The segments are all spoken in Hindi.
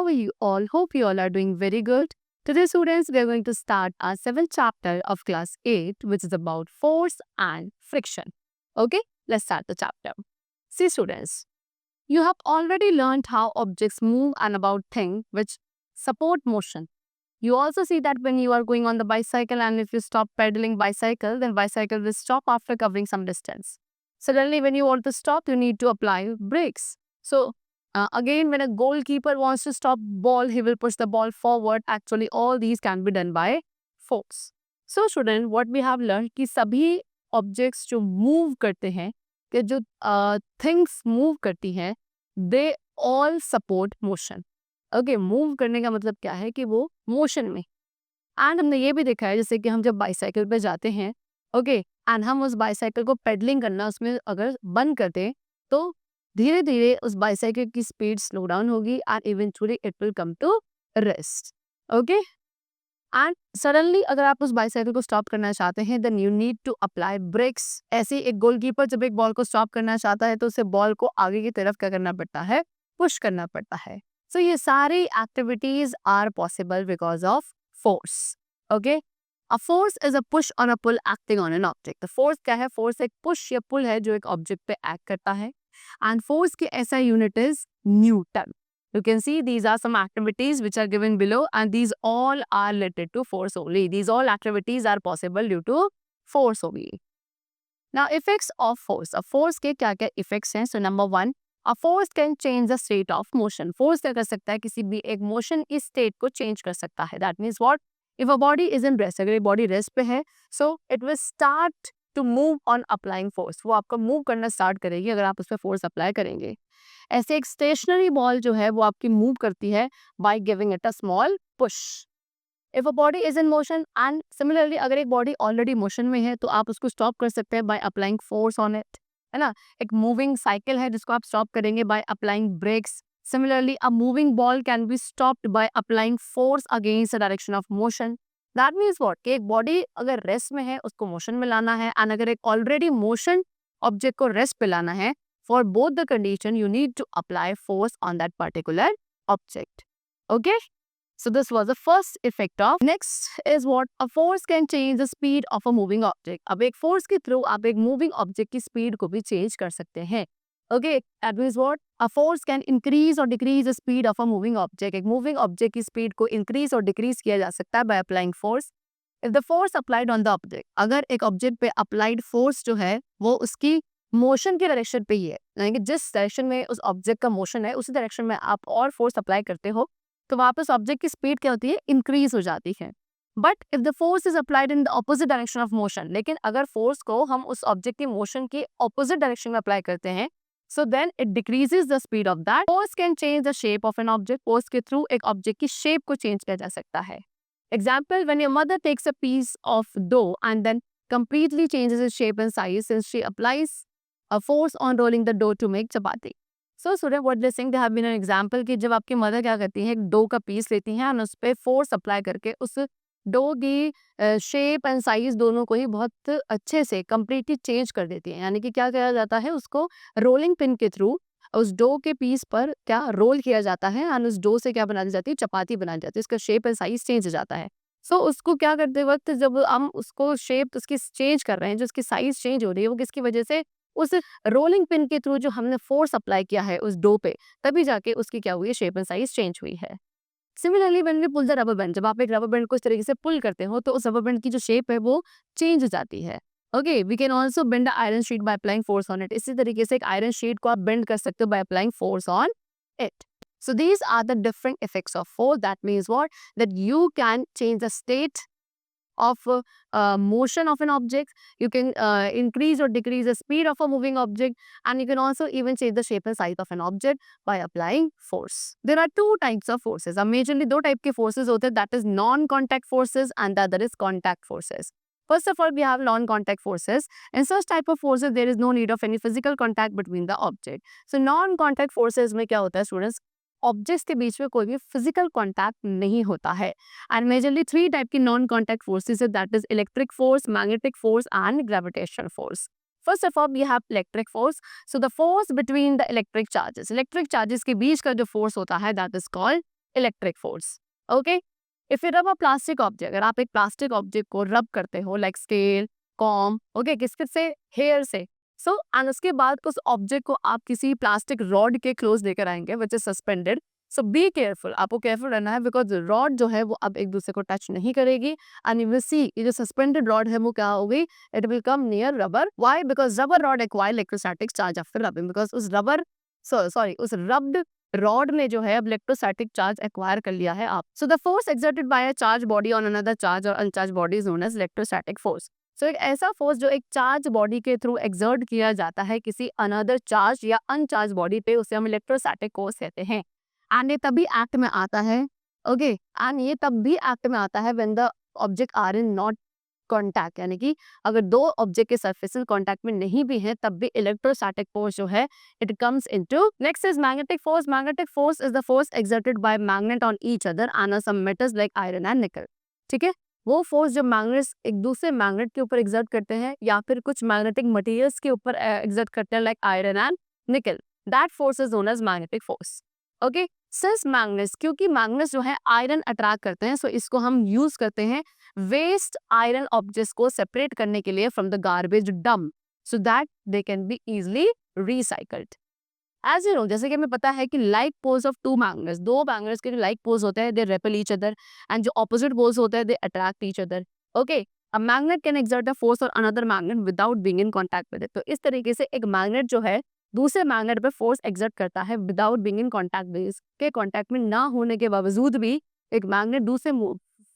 are you all? Hope you all are doing very good. Today, students, we are going to start our 7th chapter of class 8, which is about force and friction. Okay, let's start the chapter. See, students, you have already learned how objects move and about things which support motion. You also see that when you are going on the bicycle and if you stop pedaling bicycle, then bicycle will stop after covering some distance. Suddenly, when you want to stop, you need to apply brakes. So, again, when a goalkeeper wants to stop ball, he will push the ball forward. Actually, all these can be done by force. So, student, what we have learned कि सभी objects जो move करते हैं, कि जो things move करती हैं, they all support motion. Okay move करने का मतलब क्या है कि वो मोशन में एंड हमने ये भी देखा है जैसे कि हम जब बाईसाइकिल पे जाते हैं ओके एंड हम उस बाईसाइकिल को पेडलिंग करना उसमें अगर बंद कर दें तो धीरे धीरे उस बाईसाइकिल की स्पीड स्लो डाउन होगी and eventually it will come to rest okay and suddenly अगर आप उस बाईसाइकिल को स्टॉप करना चाहते हैं then you need to apply brakes. ऐसे एक गोलकीपर जब एक बॉल को स्टॉप करना चाहता है तो उसे बॉल को आगे की तरफ क्या करना पड़ता है, पुश करना पड़ता है। सो ये सारी activities are possible because of force. Okay, a force is a push on a pull acting on an object. The force क्या है? फोर्स एक पुश या पुल है जो एक ऑब्जेक्ट पे एक्ट करता है एंड फोर्स की ऐसा unit is Newton. You can see these are some activities which are given below and these all are related to force only. These all activities are possible due to force only. Now effects of force. A force के क्या क्या effects हैं? So number one, a force can change the state of motion. Force क्या कर सकता है? किसी भी एक motion इस state को change कर सकता है. That means what? If a body is in rest, अगर एक body rest पे है, so it will start to move on applying force. वो आपको move करना start करेगी अगर आप उस पर force apply करेंगे. ऐसे एक स्टेशनरी बॉल जो है वो आपकी मूव करती है by giving it a small push. If a body is in motion and similarly अगर एक बॉडी ऑलरेडी मोशन में है तो आप उसको स्टॉप कर सकते हैं bye applying force on it, है ना। एक मूविंग साइकिल है जिसको आप स्टॉप करेंगे by applying brakes. Similarly a moving ball can be stopped by applying force against the direction of motion. That means what कि एक बॉडी अगर रेस्ट में है उसको मोशन में लाना है एंड अगर एक ऑलरेडी मोशन ऑब्जेक्ट को रेस्ट पे लाना है, for both the condition you need to apply force on that particular object. Okay, so this was the first effect of. Next is what a force can change the speed of a moving object. अब एक force के through आप एक moving object की speed को भी change कर सकते हैं। Okay, that means what a force can increase or decrease the speed of a moving object. एक moving object की speed को increase और decrease किया जा सकता है by applying force. If the force applied on the object, अगर एक object पे applied force जो है वो उसकी मोशन के डायरेक्शन पे ही है, यानी कि जिस डायरेक्शन में उस ऑब्जेक्ट का मोशन है उसी डायरेक्शन में आप और फोर्स अप्लाई करते हो तो वहां पे उस ऑब्जेक्ट की स्पीड क्या होती है, इंक्रीज हो जाती है। But if the force is applied in the opposite direction of motion, लेकिन अगर फोर्स को हम उस ऑब्जेक्ट के मोशन के ऑपोजिट डायरेक्शन में अप्लाई करते हैं so then it decreases the speed of that. Force can change the shape of an object. Force के थ्रू एक ऑब्जेक्ट की शेप को चेंज किया जा सकता है। Example, when your mother takes a piece of dough and then completely changes its shape and size since she applies a force on rolling the dough to make chapati. So student, what they're saying, they have been an example कि जब आपकी मदर क्या करती है, एक डो का पीस लेती हैं और उस पर फोर्स अप्लाई करके उस डो की शेप एंड साइज दोनों को ही बहुत अच्छे से कम्प्लीटली चेंज कर देती है। यानी कि क्या किया जाता है, उसको रोलिंग पिन के थ्रू उस डो के पीस पर क्या रोल किया जाता है एंड उस डो से क्या बना दी जाती है, चपाती बनाई जाती है। इसका शेप एंड साइज चेंज हो जाता है। सो उसको क्या करते वक्त जब हम उसको शेप उसकी चेंज कर रहे हैं, जो उसकी साइज चेंज हो रही है वो किसकी वजह से, उस रोलिंग पिन के थ्रू जो हमने फोर्स अप्लाई किया है उस डो पे, तभी जाके उसकी क्या हुई है, शेप एंड साइज चेंज हुई है। Similarly when we pull the rubber band, जब आप एक रबर बैंड को इस तरीके से पुल करते हो तो उस रबर बैंड की जो शेप है वो चेंज हो जाती है। Okay, we can also bend iron sheet by applying force on it. इसी तरीके से एक आयरन शीट को आप बेंड कर सकते हो bye applying force on it. So these are the different effects of force. That means what? That you can change the state of motion of an object. You can increase or decrease the speed of a moving object, and you can also even change the shape and size of an object by applying force. There are two types of forces. Majorly दो type के forces होते हैं, that is non-contact forces and the other is contact forces. First of all, we have non-contact forces. In such type of forces, there is no need of any physical contact between the object. So non-contact forces में क्या होता है students? ऑब्जेक्ट्स के बीच में कोई भी फिजिकल कॉन्टैक्ट नहीं होता है। एंड मेजरली थ्री टाइप की नॉन कॉन्टैक्ट फोर्सेस है, that is electric force, magnetic force and gravitational force. First of all we have electric force. So the force between the electric charges के बीच का जो फोर्स होता है that is called electric force. Okay, if you rub a plastic object, अगर आप एक प्लास्टिक ऑब्जेक्ट को रब करते हो लाइक स्केल, कॉम, ओके, किसके से, हेयर से. सो एंड उसके बाद उस ऑब्जेक्ट को आप किसी प्लास्टिक रॉड के क्लोज लेकर आएंगे which is suspended. So be careful, आपको केयरफुल रहना है बिकॉज रॉड जो है वो अब एक दूसरे को टच नहीं करेगी. एंड यू विल सी ये जो सस्पेंडेड रॉड है वो क्या होगी, it will come near rubber. Why? Because rubber rod acquire electrostatic charge after rubbing, because उस रबर सॉरी उस रब्ड रॉड ने जो है अब इलेक्ट्रोस्टैटिक चार्ज एक्वायर कर लिया है आप. So the force exerted by a charge body on another charge और uncharge body is known as electrostatic force. सो एक ऐसा फोर्स जो एक चार्ज बॉडी के थ्रू एक्सर्ट किया जाता है किसी अनदर चार्ज या अनचार्ज बॉडी पे, उसे हम इलेक्ट्रोस्टैटिक फोर्स कहते हैं. एंड ये तभी एक्ट में आता है, ओके, एंड ये तब भी एक्ट में आता है when the object are in not contact, यानी कि अगर दो ऑब्जेक्ट के सरफेसेस कॉन्टैक्ट में नहीं भी हैं तब भी इलेक्ट्रोस्टैटिक फोर्स जो है it comes into. Next is magnetic force. Magnetic force is the force exerted by magnet on each other and on some metals like iron and nickel. ठीक है, वो फोर्स जो मैग्नेट्स एक दूसरे मैग्नेट के ऊपर एक्सर्ट करते हैं या फिर कुछ मैग्नेटिक मटेरियल्स के ऊपर एक्सर्ट करते हैं like iron and nickel, that force is known as magnetic force. Okay, since magnets, क्योंकि मैग्नेट्स जो है आयरन अट्रैक्ट करते हैं, सो इसको हम यूज करते हैं वेस्ट आयरन ऑब्जेक्ट्स को सेपरेट करने के लिए from the garbage dump so that they can be easily recycled. As you know, जैसे कि हमें पता है कि like poles of two magnets, दो मैग्नेट्स के जो लाइक पोल्स होते हैं दे रेपेल ईच अदर एंड जो ऑपोजिट पोल्स होते हैं they attract each other. Okay, a magnet can exert a force on another magnet without being in contact with it. तो इस तरीके से एक मैग्नेट जो है दूसरे मैग्नेट पे फोर्स एक्सर्ट करता है without being in contact with, के कांटेक्ट में ना होने के बावजूद भी एक मैग्नेट दूसरे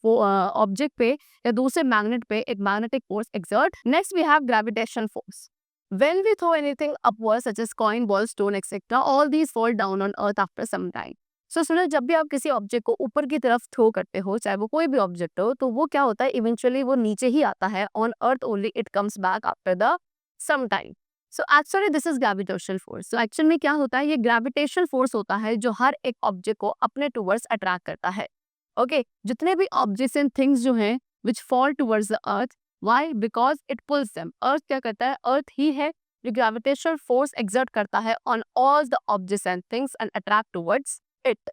ऑब्जेक्ट पे या दूसरे मैग्नेट पे एक magnetic force exert. Next we have gravitation force. When we throw anything upwards such as coin, ball, stone, etc., all these fall down on earth after some time. So सुनो, जब भी आप किसी ऑब्जेक्ट को ऊपर की तरफ थ्रो करते हो, चाहे वो कोई भी ऑब्जेक्ट हो, तो वो क्या होता है, इवेंचुअली वो नीचे ही आता है. On earth only it comes back after the some time. So actually this is gravitational force. So actual में क्या होता है, ये ग्रेविटेशनल फोर्स होता है जो हर एक ऑब्जेक्ट को अपने टूवर्ड्स अट्रैक्ट करता है. ओके, जितने भी ऑब्जेक्ट्स एंड थिंग्स जो हैं which fall towards the earth, why? Because it pulls them. Earth क्या करता है, अर्थ ही है जो ग्रेविटेशनल फोर्स एक्सर्ट करता है on all the objects and things and attract towards it.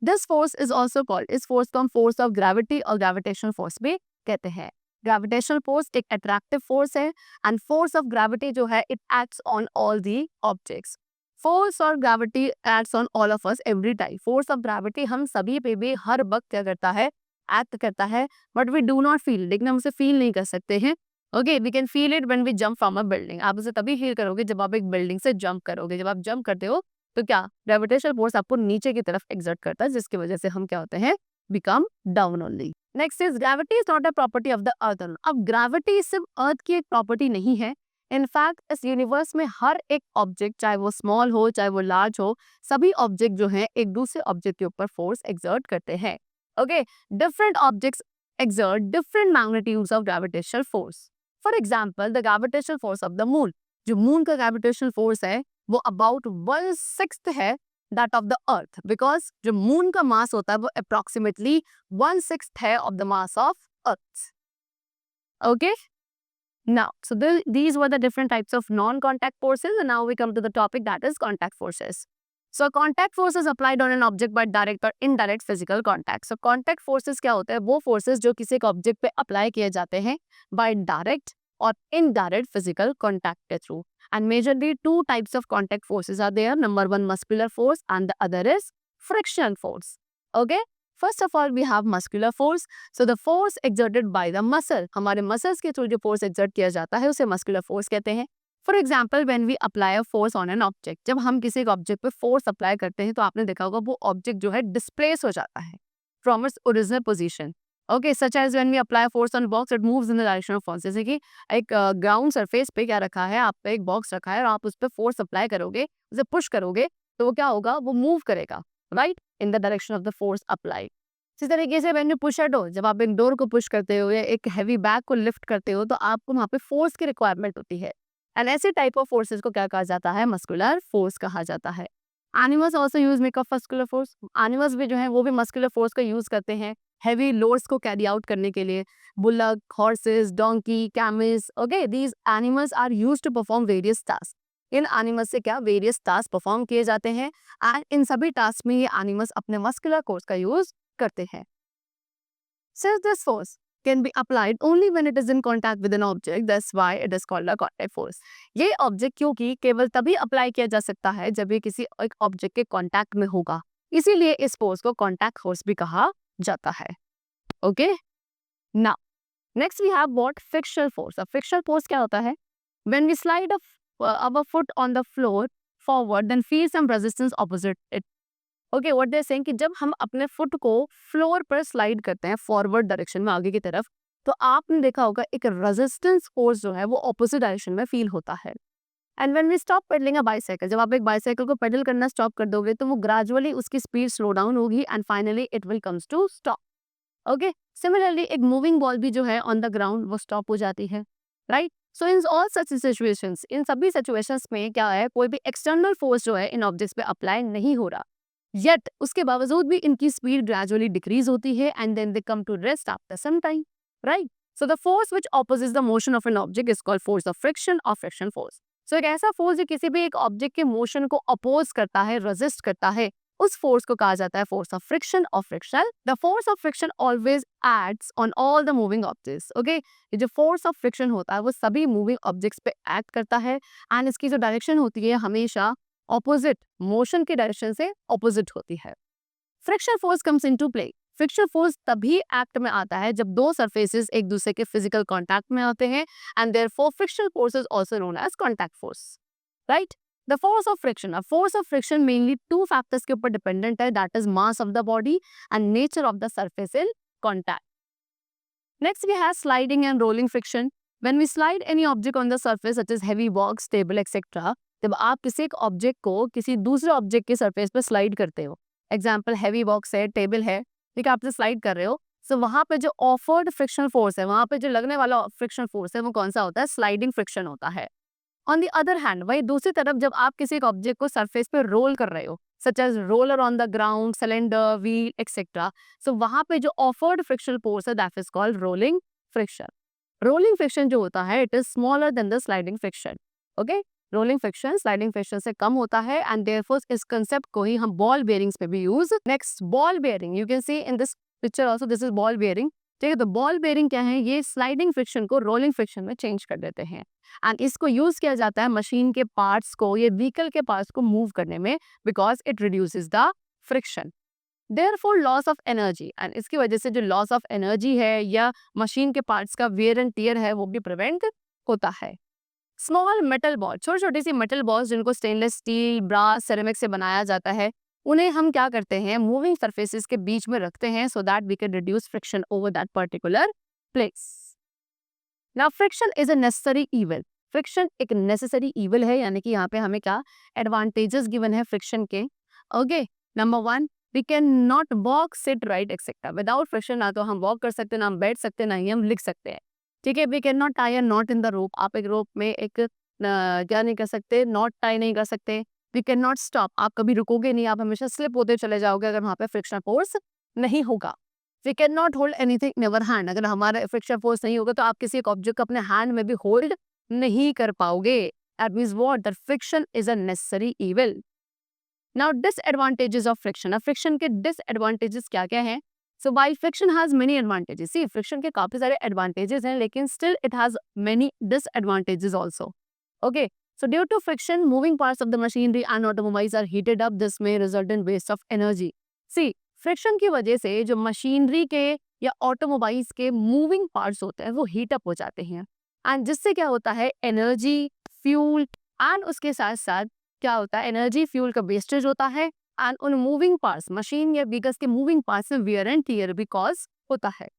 This force is also called, इस फोर्स को हम फोर्स ऑफ ग्रेविटी और ग्रेविटेशनल फोर्स भी कहते हैं. ग्रेविटेशनल फोर्स एक अट्रैक्टिव फोर्स है एंड फोर्स ऑफ ग्रेविटी जो है it acts on all the objects. Force और gravity acts on all of us every time. Force of gravity हम सभी पे भी हर वक्त क्या करता है, एक्ट करता है, but we do not feel, लेकिन हम उसे फील नहीं कर सकते हैं. Okay, we can feel it when we jump from a building. आप उसे तभी फील करोगे जब आप एक बिल्डिंग से जंप करोगे. जब आप जंप करते हो तो क्या ग्रेविटेशनल फोर्स आपको नीचे की तरफ एक्सर्ट करता है, जिसकी वजह से हम क्या होते हैं, become down only. Next is gravity is not a property of the earth. अब ग्रेविटी सिर्फ अर्थ की एक प्रॉपर्टी नहीं है. इनफैक्ट इस यूनिवर्स में हर एक ऑब्जेक्ट, चाहे वो स्मॉल हो चाहे वो लार्ज हो, सभी ऑब्जेक्ट जो हैं एक दूसरे ऑब्जेक्ट के ऊपर फोर्स एक्सर्ट करते हैं. Okay, different objects exert different magnitudes of gravitational force. For example, the gravitational force of the moon. जो moon का gravitational force है वो about 1/6 है that of the earth, because जो moon का mass होता है वो approximately 1/6 है of the mass of earth. Okay? Now, so these were the different types of non-contact forces, and now we come to the topic that is contact forces. So contact force is applied on an object by direct or indirect physical contact. So contact forces क्या होते हैं, वो forces जो किसी एक ऑब्जेक्ट पे अप्लाई किए जाते हैं by direct or indirect physical contact के through. And majorly two types of contact forces are there. Number one, muscular force, and the other is frictional force. Okay? First of all, we have muscular force. So the force exerted by the muscle. हमारे muscles के through जो force exert किया जाता है उसे muscular force कहते हैं. For example when we apply a force on an object, जब हम किसी एक ऑब्जेक्ट पे फोर्स अप्लाई करते हैं तो आपने देखा होगा वो ऑब्जेक्ट जो है डिस्प्लेस हो जाता है from its original position. Okay, such as when we apply force on box it moves in the direction of force. जैसे कि एक ग्राउंड सरफेस पे क्या रखा है, आप पे एक बॉक्स रखा है और आप उस पर फोर्स अप्लाई करोगे, उसे पुश करोगे तो वो क्या होगा, वो मूव करेगा right in the direction of the force apply. इसी तरीके से when you push a door, जब आप एक डोर को पुश करते हो या एक हैवी बैग को लिफ्ट करते हो तो आपको वहाँ पे फोर्स की रिक्वायरमेंट होती है. एंड ऐसे टाइप ऑफ फोर्सेस को क्या कहा जाता है, मस्कुलर फोर्स कहा जाता है. Animals also use make of muscular force. Animals भी जो है वो भी मस्कुलर फोर्स का यूज करते हैं हैवी लोड्स को कैरी आउट करने के लिए. Bullock, horses, donkey, camels, okay, these animals are used to perform various task. इन एनिमल्स से क्या वेरियस टास्क परफॉर्म किए जाते हैं एंड इन सभी टास्क में ये एनिमल्स अपने मस्कुलर कोर्स का यूज करते हैं. Since this force can be applied only when it is in contact with an object, that's why it is called a contact force. ये ऑब्जेक्ट क्योंकि केवल तभी अप्लाई किया जा सकता है जब ये किसी एक ऑब्जेक्ट के कांटेक्ट में होगा, इसीलिए इस फोर्स को कांटेक्ट फोर्स भी कहा जाता है. Okay, now next we have what frictional force. अब फ्रिक्शनल फोर्स क्या होता है? When we slide our foot on the floor forward, then feel some resistance opposite it. Okay, what they saying कि जब हम अपने फुट को फ्लोर पर स्लाइड करते हैं फॉरवर्ड डायरेक्शन में आगे की तरफ, तो आपने देखा होगा एक रेजिस्टेंस फोर्स जो है वो ऑपोजिट डायरेक्शन में फील होता है. And when we stop pedaling a bicycle, जब आप एक बाइसाइकिल को पेडल करना स्टॉप कर दोगे तो वो ग्रेजुअली उसकी स्पीड स्लो डाउन होगी and finally it will comes to stop. Okay, similarly एक मूविंग बॉल भी जो है ऑन द ग्राउंड वो स्टॉप हो जाती है, right? So in all such situations, इन सभी सिचुएशंस में क्या है, कोई भी एक्सटर्नल फोर्स जो है इन ऑब्जेक्ट्स पे अप्लाई नहीं हो रहा, येट उसके बावजूद भी इनकी स्पीड ग्रेजुअली डिक्रीज होती है and then they come to rest after some time, right? So the force which opposites the motion of an object is called force of friction और फ्रिक्शन फोर्स. सो एक ऐसा फोर्स जो किसी भी एक ऑब्जेक्ट के मोशन को अपोज करता है, रेजिस्ट करता है, उस फोर्स को कहा जाता है फोर्स ऑफ फ्रिक्शन और friction. The force of friction always acts on all the moving objects. Okay, ये जो फोर्स ऑफ फ्रिक्शन होता है वो सभी मूविंग ऑब्जेक्ट्स पे एक्ट करता है एंड इसकी जो डायरेक्शन होती है हमेशा ऑपोजिट, मोशन की डायरेक्शन से ऑपोजिट होती है. Friction force comes into play. Friction force तभी एक्ट में आता है जब दो सरफेसेस एक दूसरे के फिजिकल कांटेक्ट में आते हैं and therefore friction force is also known as contact force, right? The force of friction, अब force of friction mainly two factors के ऊपर डिपेंडेंट है, that is mass of the body and nature of the surface in contact. Next we have sliding and rolling friction. When we slide any object on the surface such as heavy box, table etcetera, जब आप किसी एक ऑब्जेक्ट को किसी दूसरे ऑब्जेक्ट के सरफेस पर स्लाइड करते हो, एग्जाम्पल हैवी बॉक्स है, टेबल है, ठीक है, आप स्लाइड कर रहे हो, सो वहां पे जो ऑफर्ड फ्रिक्शन फोर्स है, वहां पे जो लगने वाला फ्रिक्शन फोर्स है वो कौन सा होता है? स्लाइडिंग फ्रिक्शन होता है. ऑन द अदर हैंड, वही दूसरी तरफ जब आप किसी एक ऑब्जेक्ट को सरफेस पे रोल कर रहे हो, such as roller on the ground, cylinder, wheel etcetera, so वहां पे जो ऑफर्ड फ्रिक्शन फोर्स है that is called rolling friction. Rolling friction जो होता है it is smaller than the sliding friction. Okay, rolling friction sliding friction से कम होता है एंड देयरफॉर इस कांसेप्ट को ही हम बॉल बेयरिंग्स पे भी use. Next, ball bearing. You can see in this picture also this is ball bearing. ठीक है, तो बॉल बेयरिंग क्या है? ये स्लाइडिंग फ्रिक्शन को रोलिंग फ्रिक्शन में चेंज कर देते हैं एंड इसको यूज किया जाता है मशीन के पार्ट्स को, ये व्हीकल के पार्ट्स को मूव करने में, because it reduces the friction. Therefore loss of energy, and इसकी वजह से जो लॉस ऑफ एनर्जी है या मशीन के पार्ट्स का वेयर एंड टियर है वो भी प्रिवेंट होता है. स्मॉल मेटल बॉल, छोटी छोटी सी मेटल बॉल्स जिनको स्टेनलेस स्टील, ब्रास, सेरेमिक से बनाया जाता है, उन्हें हम क्या करते हैं? मूविंग सरफेसेस के बीच में रखते हैं so that we can reduce friction over that particular place. Now friction is a necessary evil. Friction एक नेसेसरी इविल है, यानी कि यहाँ पे हमें क्या एडवांटेजेस गिवन है फ्रिक्शन के. Okay, number 1, we can not walk, sit, right etcetera. Without friction ना तो हम वॉक कर सकते, ना हम बैठ सकते, ना ही हम लिख सकते हैं. ठीक है, we can not tie a knot in the rope. आप एक रोप में एक क्या नहीं कर सकते? नॉट टाई नहीं कर सकते. वी कैन नॉट स्टॉप, आप कभी रुकोगे नहीं, आप हमेशा स्लिप होते चले जाओगे अगर वहां पे फ्रिक्शन फोर्स नहीं होगा. We can not hold anything in our hand. अगर हमारा फ्रिक्शन फोर्स नहीं होगा तो आप किसी एक ऑब्जेक्ट को अपने हैंड में भी होल्ड नहीं कर पाओगे. That means what? That friction is a necessary evil. Now disadvantages of friction. अब फ्रिक्शन के डिसएडवांटेजेस क्या क्या हैं? So while friction has many advantages, see friction के काफी सारे एडवांटेजेस हैं, लेकिन still it has many disadvantages also. Okay, so due to friction, moving parts of the machinery and automobiles are heated up. This may result in waste of energy. See, friction की वजह से जो मशीनरी के या ऑटोमोबाइल्स के मूविंग पार्ट्स होते हैं वो हीट अप हो जाते हैं एंड जिससे क्या होता है? एनर्जी, फ्यूल एंड उसके साथ साथ क्या होता है? एनर्जी, फ्यूल का वेस्टेज होता है एंड उन मूविंग पार्ट्स, मशीन या व्हीकल्स के मूविंग पार्ट्स में वियर एंड टियर भी कॉज होता है.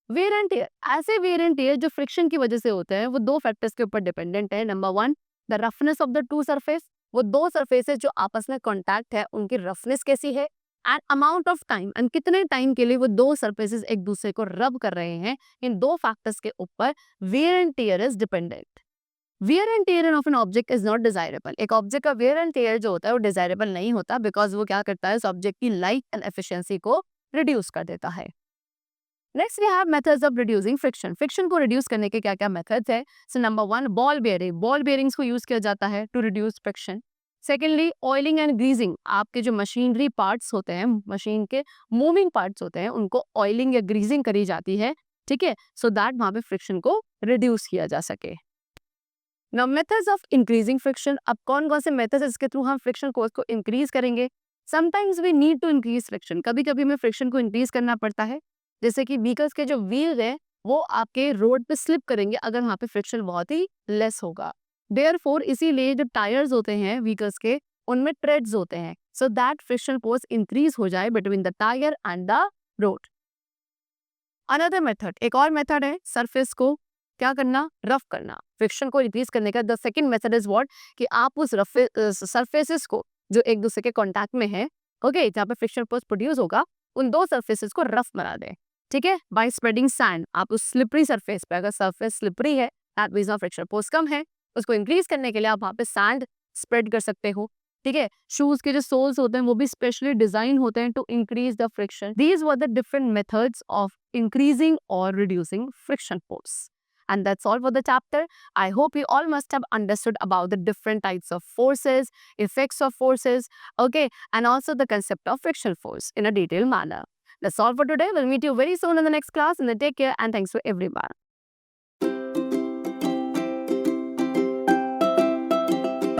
वेयर एंड टियर, ऐसे वेयर एंड टियर जो फ्रिक्शन की वजह से होते हैं वो दो फैक्टर्स के ऊपर डिपेंडेंट है. Number 1, the roughness of the two surface. वो दो सरफेसेस जो आपस में कांटेक्ट है उनकी रफनेस कैसी है, and amount of time, and कितने टाइम के लिए वो दो सरफेसेस एक दूसरे को रब कर रहे हैं. इन दो फैक्टर्स के ऊपर wear and tear is dependent. Wear and tear of an object is not desirable. एक ऑब्जेक्ट का वेयर एंड टियर जो होता है वो डिजायरेबल नहीं होता, बिकॉज वो क्या करता है? उस ऑब्जेक्ट की लाइफ एंड एफिशिएंसी को रिड्यूस कर देता है. Next we have methods of reducing friction. Friction को रिड्यूस करने के क्या क्या मेथड्स है? So number 1, ball bearing. Ball bearings को यूज किया जाता है to reduce friction. Secondly, oiling and greasing. आपके जो मशीनरी पार्ट्स होते हैं, मशीन के मूविंग पार्ट्स होते हैं, उनको ऑयलिंग या ग्रीजिंग करी जाती है, ठीक है, सो दैट वहां पे फ्रिक्शन को रिड्यूस किया जा सके। Now methods of increasing friction. अब कौन कौन से मेथड्स इसके थ्रू हम फ्रिक्शन फोर्स को इंक्रीज करेंगे? Sometimes we need to increase friction. कभी कभी हमें फ्रिक्शन को इंक्रीज करना पड़ता है, जैसे कि व्हीकल्स के जो व्हील है वो आपके रोड पे स्लिप करेंगे अगर वहां पे फ्रिक्शन बहुत ही लेस होगा। देयरफॉर इसीलिए जो टायर्स होते हैं व्हीकल्स के, उनमें ट्रेड्स होते हैं, so that friction force increase हो जाए between the tyre and the road. Another method, एक और मेथड है सरफेस को क्या करना? रफ करना। फ्रिक्शन को इंक्रीज करने का the second method is what, कि आप उस सरफेसेस को जो एक दूसरे के कांटेक्ट में है, ओके, जहाँ पे फ्रिक्शन फोर्स प्रोड्यूस होगा, उन दो सरफेसेस को रफ बना दें, ठीक है, बाय स्प्रेडिंग सैंड। आप उस स्लिपरी सरफेस पे, अगर सरफेस स्लिपरी है दैट मींस फ्रिक्शन फोर्स कम है, उसको इंक्रीज करने के लिए आप वहाँ पे सैंड स्प्रेड कर सकते हो, ठीक है। शूज के जो सोल्स होते हैं वो भी स्पेशली डिजाइन होते हैं to increase the friction. These were the different methods of increasing or reducing friction force. And that's all for the chapter. I hope you all must have understood about the different types of forces, effects of forces, okay, and also the concept of friction force in a detailed manner. That's all for today. We'll meet you very soon in the next class, and then take care and thanks for everyone.